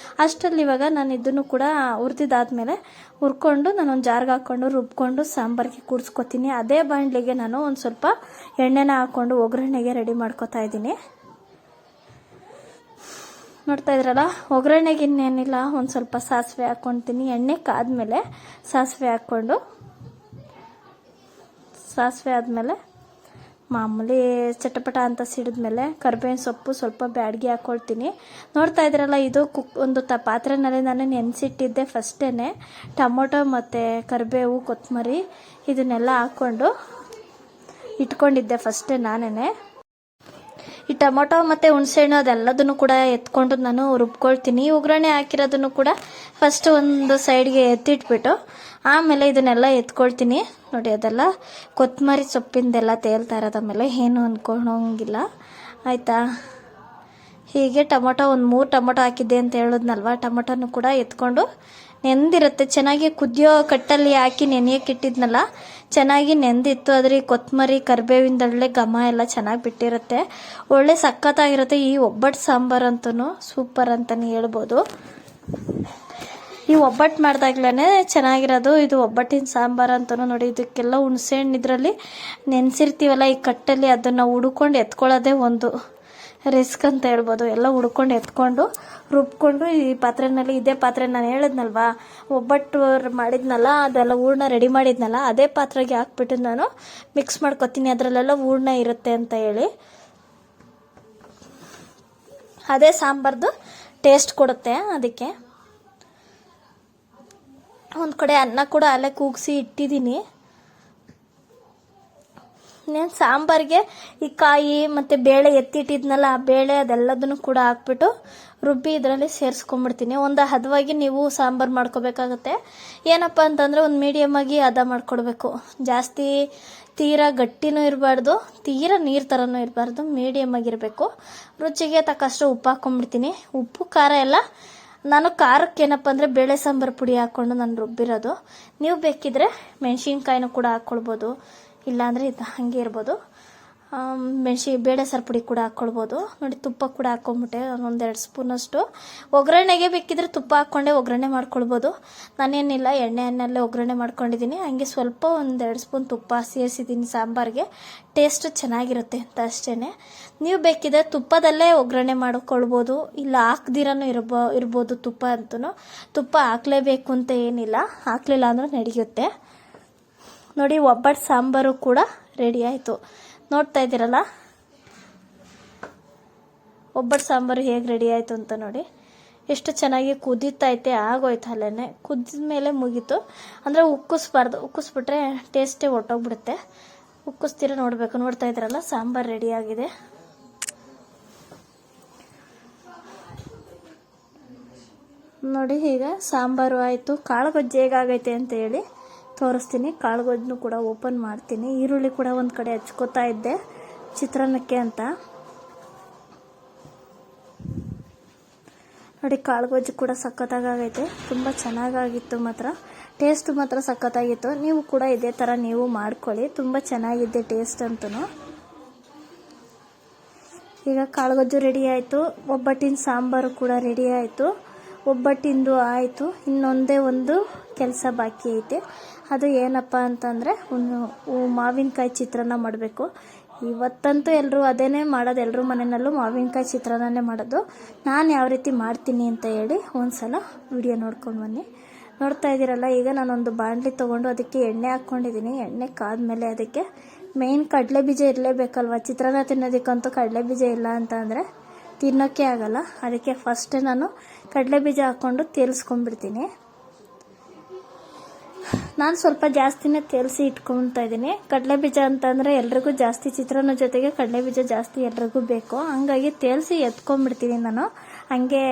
S1: ಅಷ್ಟರಲ್ಲಿ ಇವಾಗ ನಾನು ಇದನ್ನು ಕೂಡ ಹುರಿದಿದ್ದಾದಮೇಲೆ ಹುರ್ಕೊಂಡು ನಾನೊಂದು ಜಾರ್ಗೆ ಹಾಕ್ಕೊಂಡು ರುಬ್ಕೊಂಡು ಸಾಂಬಾರಿಗೆ ಕೂಡಿಸ್ಕೊತೀನಿ. ಅದೇ ಬಾಣಲಿಗೆ ನಾನು ಒಂದು ಸ್ವಲ್ಪ ಎಣ್ಣೆನ ಹಾಕ್ಕೊಂಡು ಒಗ್ಗರಣೆಗೆ ರೆಡಿ ಮಾಡ್ಕೊತಾ ಇದ್ದೀನಿ. ನೋಡ್ತಾ ಇದ್ರಲ್ಲ, ಒಗ್ಗರಣೆಗೆ ಇನ್ನೇನಿಲ್ಲ, ಒಂದು ಸ್ವಲ್ಪ ಸಾಸಿವೆ ಹಾಕ್ಕೊಳ್ತೀನಿ. ಎಣ್ಣೆ ಕಾದ್ಮೇಲೆ ಸಾಸಿವೆ ಹಾಕ್ಕೊಂಡು ಸಾಸಿವೆ ಆದಮೇಲೆ ಮಾಮೂಲಿ ಚಟಪಟ ಅಂತ ಸಿಡಿದ್ಮೇಲೆ ಕರಿಬೇವಿನ ಸೊಪ್ಪು ಸ್ವಲ್ಪ ಬ್ಯಾಡಗಿ ಹಾಕ್ಕೊಳ್ತೀನಿ. ನೋಡ್ತಾ ಇದ್ದೀರಲ್ಲ, ಇದು ಒಂದು ಪಾತ್ರೆನಲ್ಲಿ ನಾನು ನೆನೆಸಿಟ್ಟಿದ್ದೆ ಫಸ್ಟೇ. ಟೊಮೊಟೊ ಮತ್ತು ಕರಿಬೇವು, ಕೊತ್ತಂಬರಿ ಇದನ್ನೆಲ್ಲ ಹಾಕ್ಕೊಂಡು ಇಟ್ಕೊಂಡಿದ್ದೆ ಫಸ್ಟೇ ನಾನೇ. ಈ ಟೊಮೊಟೊ ಮತ್ತು ಹುಣಸೆಹಣ್ಣು ಅದೆಲ್ಲದನ್ನು ಕೂಡ ಎತ್ಕೊಂಡು ನಾನು ರುಬ್ಕೊಳ್ತೀನಿ. ಒಗ್ಗರಣೆ ಹಾಕಿರೋದನ್ನು ಕೂಡ ಫಸ್ಟ್ ಒಂದು ಸೈಡ್ಗೆ ಎತ್ತಿಟ್ಬಿಟ್ಟು ಆಮೇಲೆ ಇದನ್ನೆಲ್ಲ ಎತ್ಕೊಳ್ತೀನಿ. ನೋಡಿ, ಅದೆಲ್ಲ ಕೊತ್ತಂಬರಿ ಸೊಪ್ಪಿಂದೆಲ್ಲ ತೇಲ್ತಾ ಇರೋದಾಮೇಲೆ ಏನು ಅಂದ್ಕೊಳ್ಳೋಂಗಿಲ್ಲ ಆಯಿತಾ. ಹೀಗೆ ಟೊಮೊಟೊ ಒಂದು 3 ಟೊಮೊಟೊ ಹಾಕಿದ್ದೆ ಅಂತ ಹೇಳಿದ್ನಲ್ವ, ಟೊಮೊಟೊನು ಕೂಡ ಎತ್ಕೊಂಡು ನೆಂದಿರುತ್ತೆ. ಚೆನ್ನಾಗಿ ಕುದಿಯೋ ಕಟ್ಟಲ್ಲಿ ಹಾಕಿ ನೆನೆಯಕ್ಕೆ ಇಟ್ಟಿದ್ನಲ್ಲ, ಚೆನ್ನಾಗಿ ನೆಂದಿತ್ತು. ಅದ್ರ ಕೊತ್ತಂಬರಿ ಕರಿಬೇವಿಂದೊಳ್ಳೆ ಘಮ ಎಲ್ಲ ಚೆನ್ನಾಗಿ ಬಿಟ್ಟಿರುತ್ತೆ, ಒಳ್ಳೆ ಸಖತ್ತಾಗಿರುತ್ತೆ. ಈ ಒಬ್ಬಟ್ಟು ಸಾಂಬಾರು ಅಂತೂ ಸೂಪರ್ ಅಂತಲೇ ಹೇಳ್ಬೋದು. ಈ ಒಬ್ಬಟ್ಟು ಮಾಡಿದಾಗ್ಲೇ ಚೆನ್ನಾಗಿರೋದು ಇದು ಒಬ್ಬಟ್ಟಿನ ಸಾಂಬಾರು ಅಂತಲೂ. ನೋಡಿ, ಇದಕ್ಕೆಲ್ಲ ಹುಣಸೆಹಣ್ಣು ಇದರಲ್ಲಿ ನೆನೆಸಿರ್ತೀವಲ್ಲ ಈ ಕಟ್ಟಲ್ಲಿ, ಅದನ್ನು ಹುಡ್ಕೊಂಡು ಎತ್ಕೊಳ್ಳೋದೇ ಒಂದು ರಿಸ್ಕ್ ಅಂತ ಹೇಳ್ಬೋದು. ಎಲ್ಲ ಹುಡ್ಕೊಂಡು ಎತ್ಕೊಂಡು ರುಬ್ಕೊಂಡು ಈ ಪಾತ್ರೆನಲ್ಲಿ, ಇದೇ ಪಾತ್ರೆ ನಾನು ಹೇಳಿದ್ನಲ್ವಾ ಒಬ್ಬಟ್ಟು ಮಾಡಿದ್ನಲ್ಲ, ಅದೆಲ್ಲ ಹೂರ್ಣ ರೆಡಿ ಮಾಡಿದ್ನಲ್ಲ, ಅದೇ ಪಾತ್ರೆಗೆ ಹಾಕ್ಬಿಟ್ಟು ನಾನು ಮಿಕ್ಸ್ ಮಾಡ್ಕೊತೀನಿ. ಅದರಲ್ಲೆಲ್ಲ ಹೂರ್ಣ ಇರುತ್ತೆ ಅಂತ ಹೇಳಿ. ಅದೇ ಸಾಂಬಾರ್ದು ಟೇಸ್ಟ್ ಕೊಡುತ್ತೆ. ಅದಕ್ಕೆ ಒಂದು ಕಡೆ ಅನ್ನ ಕೂಡ ಅಲ್ಲೇ ಕೂಗಿಸಿ ಇಟ್ಟಿದ್ದೀನಿ. ನಾನು ಸಾಂಬಾರಿಗೆ ಈ ಕಾಯಿ ಮತ್ತು ಬೇಳೆ ಎತ್ತಿಟ್ಟಿದ್ನಲ್ಲ, ಆ ಬೇಳೆ ಅದೆಲ್ಲದನ್ನು ಕೂಡ ಹಾಕ್ಬಿಟ್ಟು ರುಬ್ಬಿ ಇದರಲ್ಲಿ ಸೇರಿಸ್ಕೊಂಡ್ಬಿಡ್ತೀನಿ. ಒಂದು ಹದವಾಗಿ ನೀವು ಸಾಂಬಾರು ಮಾಡ್ಕೋಬೇಕಾಗತ್ತೆ. ಏನಪ್ಪ ಅಂತಂದರೆ ಒಂದು ಮೀಡಿಯಮ್ ಆಗಿ ಹದ ಮಾಡ್ಕೊಡ್ಬೇಕು. ಜಾಸ್ತಿ ತೀರಾ ಗಟ್ಟಿನೂ ಇರಬಾರ್ದು, ತೀರಾ ನೀರು ಥರನೂ ಇರಬಾರ್ದು, ಮೀಡಿಯಮ್ ಆಗಿರಬೇಕು. ರುಚಿಗೆ ತಕ್ಕಷ್ಟು ಉಪ್ಪು ಹಾಕ್ಕೊಂಡ್ಬಿಡ್ತೀನಿ. ಉಪ್ಪು ಖಾರ ಎಲ್ಲ ನಾನು ಖಾರಕ್ಕೆ ಏನಪ್ಪ ಅಂದರೆ ಬೇಳೆ ಸಾಂಬಾರು ಪುಡಿ ಹಾಕ್ಕೊಂಡು ನಾನು ರುಬ್ಬಿರೋದು. ನೀವು ಬೇಕಿದ್ರೆ ಮೆಣಸಿನ್ಕಾಯಿನೂ ಕೂಡ ಹಾಕ್ಕೊಳ್ಬೋದು, ಇಲ್ಲಾಂದರೆ ಇದು ಹಾಗೆ ಇರ್ಬೋದು. ಬೇಳೆ ಸಾರು ಪುಡಿ ಕೂಡ ಹಾಕ್ಕೊಳ್ಬೋದು. ನೋಡಿ, ತುಪ್ಪ ಕೂಡ ಹಾಕ್ಕೊಂಬಿಟ್ಟೆ, 1-2 ಸ್ಪೂನಷ್ಟು. ಒಗ್ಗರಣೆಗೆ ಬೇಕಿದ್ರೆ ತುಪ್ಪ ಹಾಕ್ಕೊಂಡೆ ಒಗ್ಗರಣೆ ಮಾಡ್ಕೊಳ್ಬೋದು. ನಾನೇನಿಲ್ಲ, ಎಣ್ಣೆಯನ್ನಲ್ಲೇ ಒಗ್ಗರಣೆ ಮಾಡ್ಕೊಂಡಿದ್ದೀನಿ. ಹಂಗೆ ಸ್ವಲ್ಪ 1-2 ಸ್ಪೂನ್ ತುಪ್ಪ ಸೇರಿಸಿದ್ದೀನಿ ಸಾಂಬಾರಿಗೆ, ಟೇಸ್ಟ್ ಚೆನ್ನಾಗಿರುತ್ತೆ ಅಂತ ಅಷ್ಟೇ. ನೀವು ಬೇಕಿದ್ರೆ ತುಪ್ಪದಲ್ಲೇ ಒಗ್ಗರಣೆ ಮಾಡ್ಕೊಳ್ಬೋದು, ಇಲ್ಲ ಹಾಕ್ದಿರನೂ ಇರ್ಬೋದು. ತುಪ್ಪ ಅಂತೂ ತುಪ್ಪ ಹಾಕಲೇಬೇಕು ಅಂತ ಏನಿಲ್ಲ, ಹಾಕಲಿಲ್ಲ ಅಂದರೂ ನಡೆಯುತ್ತೆ. ನೋಡಿ, ಒಬ್ಬಟ್ಟು ಸಾಂಬಾರು ಕೂಡ ರೆಡಿ ಆಯಿತು. ನೋಡ್ತಾ ಇದ್ದೀರಲ್ಲ ಒಬ್ಬಟ್ಟು ಸಾಂಬಾರು ಹೇಗೆ ರೆಡಿ ಆಯಿತು ಅಂತ. ನೋಡಿ, ಎಷ್ಟು ಚೆನ್ನಾಗಿ ಕುದೀತೈತೆ, ಆಗೋಯ್ತು ಅಲ್ಲೇ. ಕುದಿದ ಮೇಲೆ ಮುಗೀತು. ಅಂದರೆ ಉಕ್ಕಿಸ್ಬಾರ್ದು, ಉಕ್ಕಿಸ್ಬಿಟ್ರೆ ಟೇಸ್ಟೇ ಹೊರ್ಟೋಗ್ಬಿಡುತ್ತೆ. ಉಕ್ಕಿಸ್ತೀರ ನೋಡಬೇಕು. ನೋಡ್ತಾ ಇದ್ದೀರಲ್ಲ ಸಾಂಬಾರು ರೆಡಿ ಆಗಿದೆ. ನೋಡಿ, ಈಗ ಸಾಂಬಾರು ಆಯಿತು. ಕಾಳುಗೊಜ್ಜು ಹೇಗಾಗೈತೆ ಅಂತ ಹೇಳಿ ತೋರಿಸ್ತೀನಿ. ಕಾಳುಗೊಜ್ಜನ್ನು ಕೂಡ ಓಪನ್ ಮಾಡ್ತೀನಿ. ಈರುಳ್ಳಿ ಕೂಡ ಒಂದು ಕಡೆ ಹಚ್ಕೋತಾ ಇದ್ದೆ ಚಿತ್ರಾನ್ನಕ್ಕೆ ಅಂತ. ನೋಡಿ, ಕಾಳುಗೊಜ್ಜು ಕೂಡ ಸಖತ್ತಾಗೈತೆ, ತುಂಬ ಚೆನ್ನಾಗಾಗಿತ್ತು. ಮಾತ್ರ ಟೇಸ್ಟ್ ಮಾತ್ರ ಸಖತ್ತಾಗಿತ್ತು. ನೀವು ಕೂಡ ಇದೇ ಥರ ನೀವು ಮಾಡ್ಕೊಳ್ಳಿ, ತುಂಬ ಚೆನ್ನಾಗಿದೆ ಟೇಸ್ಟ್ ಅಂತೂ. ಈಗ ಕಾಳುಗೊಜ್ಜು ರೆಡಿ ಆಯಿತು. ಒಬ್ಬಟ್ಟಿನ ಸಾಂಬಾರು ಕೂಡ ರೆಡಿ ಆಯಿತು. ಒಬ್ಬಟ್ಟಿಂದು ಆಯಿತು. ಇನ್ನೊಂದೇ ಒಂದು ಕೆಲಸ ಬಾಕಿ ಐತೆ. ಅದು ಏನಪ್ಪ ಅಂತಂದರೆ ಮಾವಿನಕಾಯಿ ಚಿತ್ರಾನ್ನ ಮಾಡಬೇಕು. ಇವತ್ತಂತೂ ಎಲ್ಲರೂ ಅದೇನೇ ಮಾಡೋದು, ಎಲ್ಲರೂ ಮನೆಯಲ್ಲೂ ಮಾವಿನಕಾಯಿ ಚಿತ್ರಾನ್ನನೇ ಮಾಡೋದು. ನಾನು ಯಾವ ರೀತಿ ಮಾಡ್ತೀನಿ ಅಂತ ಹೇಳಿ ಒಂದ್ಸಲ ವಿಡಿಯೋ ನೋಡ್ಕೊಂಡು ಬನ್ನಿ. ನೋಡ್ತಾ ಇದ್ದೀರಲ್ಲ, ಈಗ ನಾನೊಂದು ಬಾಣಲಿ ತೊಗೊಂಡು ಅದಕ್ಕೆ ಎಣ್ಣೆ ಹಾಕ್ಕೊಂಡಿದ್ದೀನಿ. ಎಣ್ಣೆ ಕಾದ್ಮೇಲೆ ಅದಕ್ಕೆ ಮೇಯ್ನ್ ಕಡಲೆ ಬೀಜ ಇರಲೇಬೇಕಲ್ವ. ಚಿತ್ರಾನ್ನ ತಿನ್ನೋದಕ್ಕಂತೂ ಕಡಲೆ ಬೀಜ ಇಲ್ಲ ಅಂತ ಅಂದರೆ ತಿನ್ನೋಕ್ಕೆ ಆಗಲ್ಲ. ಅದಕ್ಕೆ ಫಸ್ಟೇ ನಾನು ಕಡಲೆ ಬೀಜ ಹಾಕ್ಕೊಂಡು ತೇಲಿಸ್ಕೊಂಡ್ಬಿಡ್ತೀನಿ. ನಾನು ಸ್ವಲ್ಪ ಜಾಸ್ತಿನೇ ತೇಲಿಸಿ ಇಟ್ಕೊಳ್ತಾ ಇದ್ದೀನಿ. ಕಡಲೆ ಬೀಜ ಅಂತಂದರೆ ಎಲ್ರಿಗೂ ಜಾಸ್ತಿ, ಚಿತ್ರಾನ್ನ ಜೊತೆಗೆ ಕಡಲೆ ಬೀಜ ಜಾಸ್ತಿ ಎಲ್ರಿಗೂ ಬೇಕು. ಹಂಗಾಗಿ ತೇಲಿಸಿ ಎತ್ಕೊಂಡ್ಬಿಡ್ತೀನಿ ನಾನು. ಹಂಗೆ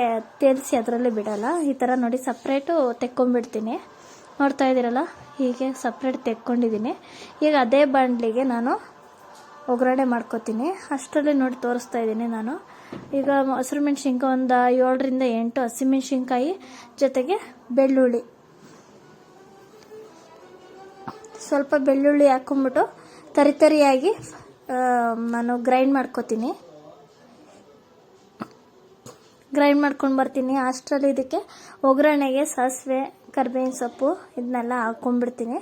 S1: ತೇಲಿಸಿ ಅದರಲ್ಲೇ ಬಿಡಲ್ಲ. ಈ ಥರ ನೋಡಿ ಸಪ್ರೇಟು ತೆಕ್ಕೊಂಡ್ಬಿಡ್ತೀನಿ. ನೋಡ್ತಾ ಇದ್ದೀರಲ್ಲ, ಹೀಗೆ ಸಪ್ರೇಟ್ ತೆಕ್ಕೊಂಡಿದ್ದೀನಿ. ಈಗ ಅದೇ ಬಾಣಲಿಗೆ ನಾನು ಒಗ್ಗರಣೆ ಮಾಡ್ಕೊತೀನಿ. ಅಷ್ಟರಲ್ಲಿ ನೋಡಿ ತೋರಿಸ್ತಾ ಇದ್ದೀನಿ ನಾನು. ಈಗ ಹಸಿರು ಮೆಣಸಿನ್ಕಾಯಿ ಒಂದು 7-8 ಹಸಿಮೆಣಸಿನ್ಕಾಯಿ, ಜೊತೆಗೆ ಬೆಳ್ಳುಳ್ಳಿ, ಸ್ವಲ್ಪ ಬೆಳ್ಳುಳ್ಳಿ ಹಾಕ್ಕೊಂಬಿಟ್ಟು ತರಿಯಾಗಿ ನಾನು ಗ್ರೈಂಡ್ ಮಾಡ್ಕೊತೀನಿ. ಗ್ರೈಂಡ್ ಮಾಡ್ಕೊಂಡು ಬರ್ತೀನಿ. ಅಷ್ಟರಲ್ಲಿ ಇದಕ್ಕೆ ಒಗ್ಗರಣೆಗೆ ಸಾಸಿವೆ, ಕರಿಬೇವಿನ ಸೊಪ್ಪು ಇದನ್ನೆಲ್ಲ ಹಾಕ್ಕೊಂಡ್ಬಿಡ್ತೀನಿ.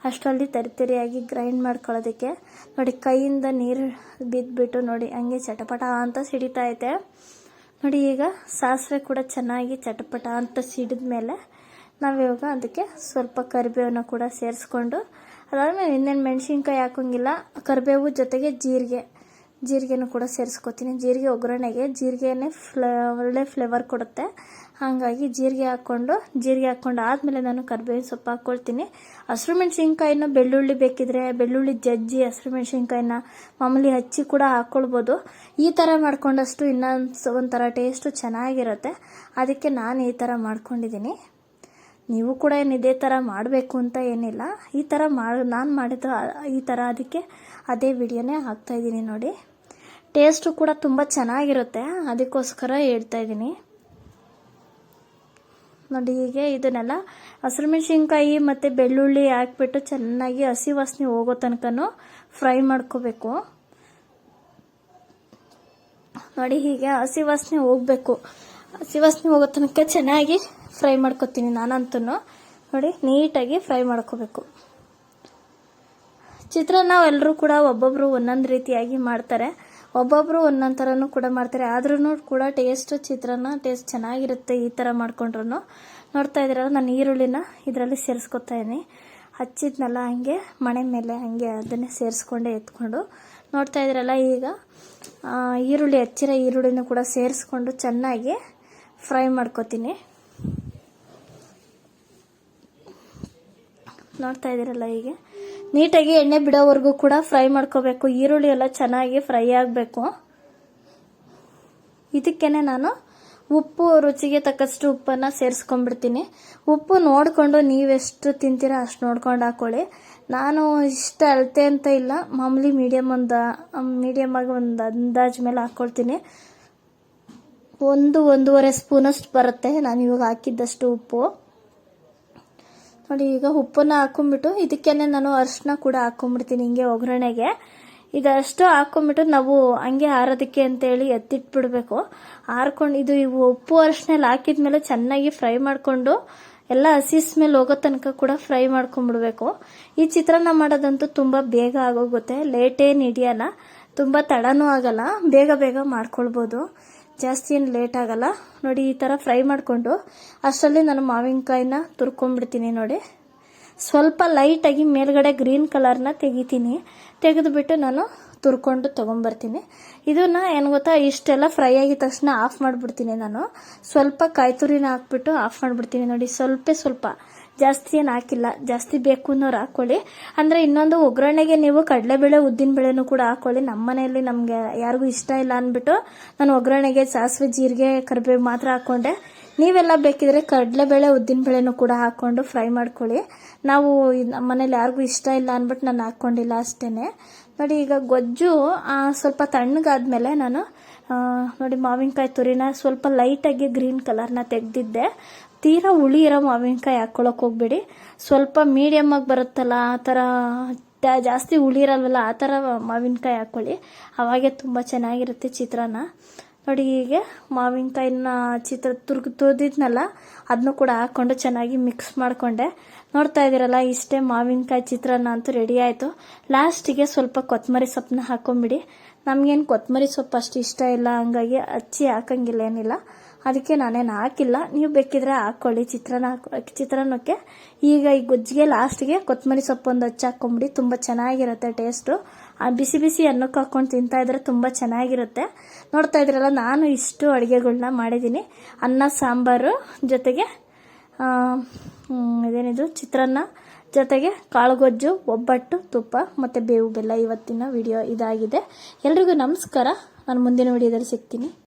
S1: ಅಷ್ಟರಲ್ಲಿ ತರಿಯಾಗಿ ಗ್ರೈಂಡ್ ಮಾಡ್ಕೊಳ್ಳೋದಕ್ಕೆ. ನೋಡಿ, ಕೈಯಿಂದ ನೀರು ಬಿದ್ದುಬಿಟ್ಟು ನೋಡಿ ಹಂಗೆ ಚಟಪಟ ಅಂತ ಸಿಡಿತಾ ಐತೆ. ನೋಡಿ, ಈಗ ಸಾಸಿವೆ ಕೂಡ ಚೆನ್ನಾಗಿ ಚಟಪಟ ಅಂತ ಸಿಡಿದ ಮೇಲೆ ನಾವಿವಾಗ ಅದಕ್ಕೆ ಸ್ವಲ್ಪ ಕರಿಬೇವನ್ನ ಕೂಡ ಸೇರಿಸ್ಕೊಂಡು ಅದಾದ್ಮೇಲೆ ಇನ್ನೇನು ಮೆಣಸಿನ್ಕಾಯಿ ಹಾಕೋಂಗಿಲ್ಲ. ಕರಿಬೇವು ಜೊತೆಗೆ ಜೀರಿಗೆನೂ ಕೂಡ ಸೇರಿಸ್ಕೊತೀನಿ. ಜೀರಿಗೆ ಒಗ್ಗರಣೆಗೆ ಜೀರಿಗೆನೇ ಒಳ್ಳೆ ಫ್ಲೇವರ್ ಕೊಡುತ್ತೆ. ಹಾಗಾಗಿ ಜೀರಿಗೆ ಹಾಕ್ಕೊಂಡು ಆದಮೇಲೆ ನಾನು ಕರಿಬೇವಿನ ಸೊಪ್ಪು ಹಾಕ್ಕೊಳ್ತೀನಿ. ಹಸಿರು ಮೆಣಸಿನ್ಕಾಯಿನ ಬೆಳ್ಳುಳ್ಳಿ ಬೇಕಿದ್ರೆ ಬೆಳ್ಳುಳ್ಳಿ ಜಜ್ಜಿ ಹಸಿರು ಮೆಣಸಿನ್ಕಾಯಿನ ಮಾಮೂಲಿ ಹಚ್ಚಿ ಕೂಡ ಹಾಕ್ಕೊಳ್ಬೋದು. ಈ ಥರ ಮಾಡ್ಕೊಂಡಷ್ಟು ಇನ್ನೊಂದು ಒಂಥರ ಟೇಸ್ಟು ಚೆನ್ನಾಗಿರುತ್ತೆ. ಅದಕ್ಕೆ ನಾನು ಈ ಥರ ಮಾಡ್ಕೊಂಡಿದ್ದೀನಿ. ನೀವು ಕೂಡ ಏನು ಇದೇ ಥರ ಮಾಡಬೇಕು ಅಂತ ಏನಿಲ್ಲ. ಈ ಥರ ನಾನು ಮಾಡಿದ್ದು ಈ ಥರ, ಅದಕ್ಕೆ ಅದೇ ವಿಡಿಯೋನೇ ಹಾಕ್ತಾಯಿದ್ದೀನಿ ನೋಡಿ. ಟೇಸ್ಟು ಕೂಡ ತುಂಬ ಚೆನ್ನಾಗಿರುತ್ತೆ, ಅದಕ್ಕೋಸ್ಕರ ಹೇಳ್ತಾಯಿದ್ದೀನಿ ನೋಡಿ. ಹೀಗೆ ಇದನ್ನೆಲ್ಲ ಹಸಿರು ಮೆಣಸಿನ್ಕಾಯಿ ಮತ್ತು ಬೆಳ್ಳುಳ್ಳಿ ಹಾಕ್ಬಿಟ್ಟು ಚೆನ್ನಾಗಿ ಹಸಿ ವಾಸನೆ ಹೋಗೋ ತನಕನೂ ಫ್ರೈ ಮಾಡ್ಕೋಬೇಕು ನೋಡಿ. ಹೀಗೆ ಹಸಿ ವಾಸನೆ ಹೋಗಬೇಕು. ಹಸಿ ವಾಸನೆ ಹೋಗೋ ತನಕ ಚೆನ್ನಾಗಿ ಫ್ರೈ ಮಾಡ್ಕೊತೀನಿ ನಾನಂತೂ ನೋಡಿ. ನೀಟಾಗಿ ಫ್ರೈ ಮಾಡ್ಕೋಬೇಕು. ಚಿತ್ರಾನ್ನ ಎಲ್ಲರೂ ಕೂಡ ಒಬ್ಬೊಬ್ಬರು ಒಂದೊಂದು ರೀತಿಯಾಗಿ ಮಾಡ್ತಾರೆ, ಒಬ್ಬೊಬ್ಬರು ಒಂದೊಂದು ಥರನೂ ಕೂಡ ಮಾಡ್ತಾರೆ. ಆದ್ರೂ ಕೂಡ ಚಿತ್ರಾನ್ನ ಟೇಸ್ಟ್ ಚೆನ್ನಾಗಿರುತ್ತೆ ಈ ಥರ ಮಾಡ್ಕೊಂಡ್ರು. ನೋಡ್ತಾ ಇದ್ದೀರಲ್ಲ, ನಾನು ಈರುಳ್ಳಿನ ಇದರಲ್ಲಿ ಸೇರಿಸ್ಕೊತಾ ಇದ್ದೀನಿ. ಹಚ್ಚಿದ್ನಲ್ಲ ಹಂಗೆ ಮಣೆ ಮೇಲೆ ಹಂಗೆ ಅದನ್ನೇ ಸೇರಿಸ್ಕೊಂಡೆ ಎತ್ಕೊಂಡು ನೋಡ್ತಾ ಇದ್ದೀರಲ್ಲ. ಈಗ ಹಚ್ಚಿರೋ ಈರುಳ್ಳಿನ ಕೂಡ ಸೇರಿಸ್ಕೊಂಡು ಚೆನ್ನಾಗಿ ಫ್ರೈ ಮಾಡ್ಕೊತೀನಿ. ನೋಡ್ತಾ ಇದ್ದೀರಲ್ಲ, ಹೀಗೆ ನೀಟಾಗಿ ಎಣ್ಣೆ ಬಿಡೋವರೆಗೂ ಕೂಡ ಫ್ರೈ ಮಾಡ್ಕೋಬೇಕು. ಈರುಳ್ಳಿ ಎಲ್ಲ ಚೆನ್ನಾಗಿ ಫ್ರೈ ಆಗಬೇಕು. ಇದಕ್ಕೇನೆ ನಾನು ಉಪ್ಪು ರುಚಿಗೆ ತಕ್ಕಷ್ಟು ಉಪ್ಪನ್ನು ಸೇರಿಸ್ಕೊಂಡ್ಬಿಡ್ತೀನಿ. ಉಪ್ಪು ನೋಡಿಕೊಂಡು ನೀವೆಷ್ಟು ತಿಂತೀರಾ ಅಷ್ಟು ನೋಡ್ಕೊಂಡು ಹಾಕೊಳ್ಳಿ. ನಾನು ಇಷ್ಟ ಅಳತೆ ಅಂತ ಇಲ್ಲ, ಮಾಮೂಲಿ ಮೀಡಿಯಮ್ ಆಗಿ ಒಂದು ಅಂದಾಜು ಮೇಲೆ ಹಾಕ್ಕೊಳ್ತೀನಿ. 1-1.5 ಸ್ಪೂನಷ್ಟು ಬರುತ್ತೆ ನಾನು ಇವಾಗ ಹಾಕಿದ್ದಷ್ಟು ಉಪ್ಪು ನೋಡಿ. ಈಗ ಉಪ್ಪನ್ನ ಹಾಕೊಂಡ್ಬಿಟ್ಟು ಇದಕ್ಕೇನೆ ನಾನು ಅರಿಶಿನ ಕೂಡ ಹಾಕೊಂಡ್ಬಿಡ್ತೀನಿ ಹಿಂಗೆ ಒಗ್ಗರಣೆಗೆ. ಇದಷ್ಟು ಹಾಕೊಂಡ್ಬಿಟ್ಟು ನಾವು ಹಂಗೆ ಆರೋದಕ್ಕೆ ಅಂತೇಳಿ ಎತ್ತಿಟ್ಬಿಡ್ಬೇಕು. ಆರ್ಕೊಂಡು ಇವು ಉಪ್ಪು ಅರಿಶಿನ ಹಾಕಿದ್ಮೇಲೆ ಚೆನ್ನಾಗಿ ಫ್ರೈ ಮಾಡಿಕೊಂಡು ಎಲ್ಲ ಹಸಿ ಸ್ಮೆಲ್ ಹೋಗೋ ತನಕ ಕೂಡ ಫ್ರೈ ಮಾಡ್ಕೊಂಡ್ಬಿಡ್ಬೇಕು. ಈ ಚಿತ್ರಾನ್ನ ಮಾಡೋದಂತೂ ತುಂಬ ಬೇಗ ಆಗೋಗುತ್ತೆ, ಲೇಟೇನು ಹಿಡಿಯಲ್ಲ, ತುಂಬ ತಡನೂ ಆಗಲ್ಲ, ಬೇಗ ಮಾಡ್ಕೊಳ್ಬೋದು, ಜಾಸ್ತಿ ಏನು ಲೇಟ್ ಆಗಲ್ಲ ನೋಡಿ. ಈ ಥರ ಫ್ರೈ ಮಾಡಿಕೊಂಡು ಅಷ್ಟರಲ್ಲಿ ನಾನು ಮಾವಿನಕಾಯಿನ ತುರ್ಕೊಂಡ್ಬಿಡ್ತೀನಿ ನೋಡಿ. ಸ್ವಲ್ಪ ಲೈಟಾಗಿ ಮೇಲ್ಗಡೆ ಗ್ರೀನ್ ಕಲರ್ನ ತೆಗೆದುಬಿಟ್ಟು ನಾನು ತುರ್ಕೊಂಡು ತೊಗೊಂಬರ್ತೀನಿ. ಇದನ್ನ ಏನು ಗೊತ್ತಾ, ಇಷ್ಟೆಲ್ಲ ಫ್ರೈ ಆಗಿದ ತಕ್ಷಣ ಆಫ್ ಮಾಡಿಬಿಡ್ತೀನಿ ನಾನು. ಸ್ವಲ್ಪ ಕಾಯಿ ತುರಿನ ಹಾಕ್ಬಿಟ್ಟು ಆಫ್ ಮಾಡಿಬಿಡ್ತೀನಿ ನೋಡಿ. ಸ್ವಲ್ಪ ಜಾಸ್ತಿ ಏನು ಹಾಕಿಲ್ಲ, ಜಾಸ್ತಿ ಬೇಕು ಅನ್ನೋರು ಹಾಕ್ಕೊಳ್ಳಿ. ಅಂದರೆ ಇನ್ನೊಂದು ಒಗ್ಗರಣೆಗೆ ನೀವು ಕಡಲೆಬೇಳೆ ಉದ್ದಿನಬೇಳೆನೂ ಕೂಡ ಹಾಕ್ಕೊಳ್ಳಿ. ನಮ್ಮ ಮನೆಯಲ್ಲಿ ನಮಗೆ ಯಾರಿಗೂ ಇಷ್ಟ ಇಲ್ಲ ಅಂದ್ಬಿಟ್ಟು ನಾನು ಒಗ್ಗರಣೆಗೆ ಸಾಸಿವೆ ಜೀರಿಗೆ ಕರಿಬೇವು ಮಾತ್ರ ಹಾಕ್ಕೊಂಡೆ. ನೀವೆಲ್ಲ ಬೇಕಿದ್ರೆ ಕಡಲೆಬೇಳೆ ಉದ್ದಿನಬೇಳೆನೂ ಕೂಡ ಹಾಕ್ಕೊಂಡು ಫ್ರೈ ಮಾಡ್ಕೊಳ್ಳಿ. ನಾವು ನಮ್ಮ ಮನೇಲಿ ಯಾರಿಗೂ ಇಷ್ಟ ಇಲ್ಲ ಅಂದ್ಬಿಟ್ಟು ನಾನು ಹಾಕ್ಕೊಂಡಿಲ್ಲ ಅಷ್ಟೇ ನೋಡಿ. ಈಗ ಗೊಜ್ಜು ಸ್ವಲ್ಪ ತಣ್ಣಗಾದ್ಮೇಲೆ ನಾನು ನೋಡಿ ಮಾವಿನಕಾಯಿ ತುರಿನ ಸ್ವಲ್ಪ ಲೈಟಾಗಿ ಗ್ರೀನ್ ಕಲರ್ನ ತೆಗೆದಿದ್ದೆ. ತೀರಾ ಹುಳಿ ಇರೋ ಮಾವಿನಕಾಯಿ ಹಾಕ್ಕೊಳಕ್ಕೆ ಹೋಗ್ಬೇಡಿ. ಸ್ವಲ್ಪ ಮೀಡಿಯಮ್ ಆಗಿ ಬರುತ್ತಲ್ಲ ಆ ಥರ, ಜಾಸ್ತಿ ಹುಳಿ ಇರಲ್ವಲ್ಲ ಆ ಥರ ಮಾವಿನಕಾಯಿ ಹಾಕ್ಕೊಳ್ಳಿ, ಅವಾಗೆ ತುಂಬ ಚೆನ್ನಾಗಿರುತ್ತೆ ಚಿತ್ರಾನ್ನ ನೋಡಿ. ಹೀಗೆ ಮಾವಿನಕಾಯಿನ ತುರಿದಿದ್ನಲ್ಲ ಅದನ್ನು ಕೂಡ ಹಾಕ್ಕೊಂಡು ಚೆನ್ನಾಗಿ ಮಿಕ್ಸ್ ಮಾಡಿಕೊಂಡೆ. ನೋಡ್ತಾ ಇದ್ದೀರಲ್ಲ, ಇಷ್ಟೇ ಮಾವಿನಕಾಯಿ ಚಿತ್ರಾನ್ನ ಅಂತೂ ರೆಡಿ ಆಯಿತು. ಲಾಸ್ಟಿಗೆ ಸ್ವಲ್ಪ ಕೊತ್ತಂಬರಿ ಸೊಪ್ಪನ್ನ ಹಾಕೊಂಬಿಡಿ. ನಮಗೇನು ಕೊತ್ತಂಬರಿ ಸೊಪ್ಪು ಅಷ್ಟು ಇಷ್ಟ ಇಲ್ಲ, ಹಂಗಾಗಿ ಹಚ್ಚಿ ಹಾಕಂಗಿಲ್ಲ ಏನಿಲ್ಲ, ಅದಕ್ಕೆ ನಾನೇನು ಹಾಕಿಲ್ಲ. ನೀವು ಬೇಕಿದ್ರೆ ಹಾಕ್ಕೊಳ್ಳಿ ಚಿತ್ರಾನ್ನಕ್ಕೆ. ಈಗ ಈ ಗೊಜ್ಜಿಗೆ ಲಾಸ್ಟಿಗೆ ಕೊತ್ತಂಬರಿ ಸೊಪ್ಪು ಒಂದು ಹಚ್ಚಿ ಹಾಕೊಂಬಿಡಿ, ತುಂಬ ಚೆನ್ನಾಗಿರುತ್ತೆ ಟೇಸ್ಟು. ಬಿಸಿ ಅನ್ನಕ್ಕೆ ಹಾಕ್ಕೊಂಡು ತಿಂತಾ ಇದ್ರೆ ತುಂಬ ಚೆನ್ನಾಗಿರುತ್ತೆ. ನೋಡ್ತಾ ಇದ್ರಲ್ಲ, ನಾನು ಇಷ್ಟು ಅಡುಗೆಗಳನ್ನ ಮಾಡಿದ್ದೀನಿ. ಅನ್ನ ಸಾಂಬಾರು ಜೊತೆಗೆ ಇದೇನಿದು ಚಿತ್ರಾನ್ನ ಜೊತೆಗೆ ಕಾಳುಗೊಜ್ಜು, ಒಬ್ಬಟ್ಟು, ತುಪ್ಪ ಮತ್ತು ಬೇವು ಬೆಲ್ಲ. ಇವತ್ತಿನ ವಿಡಿಯೋ ಇದಾಗಿದೆ. ಎಲ್ರಿಗೂ ನಮಸ್ಕಾರ. ನಾನು ಮುಂದಿನ ವಿಡಿಯೋದಲ್ಲಿ ಸಿಗ್ತೀನಿ.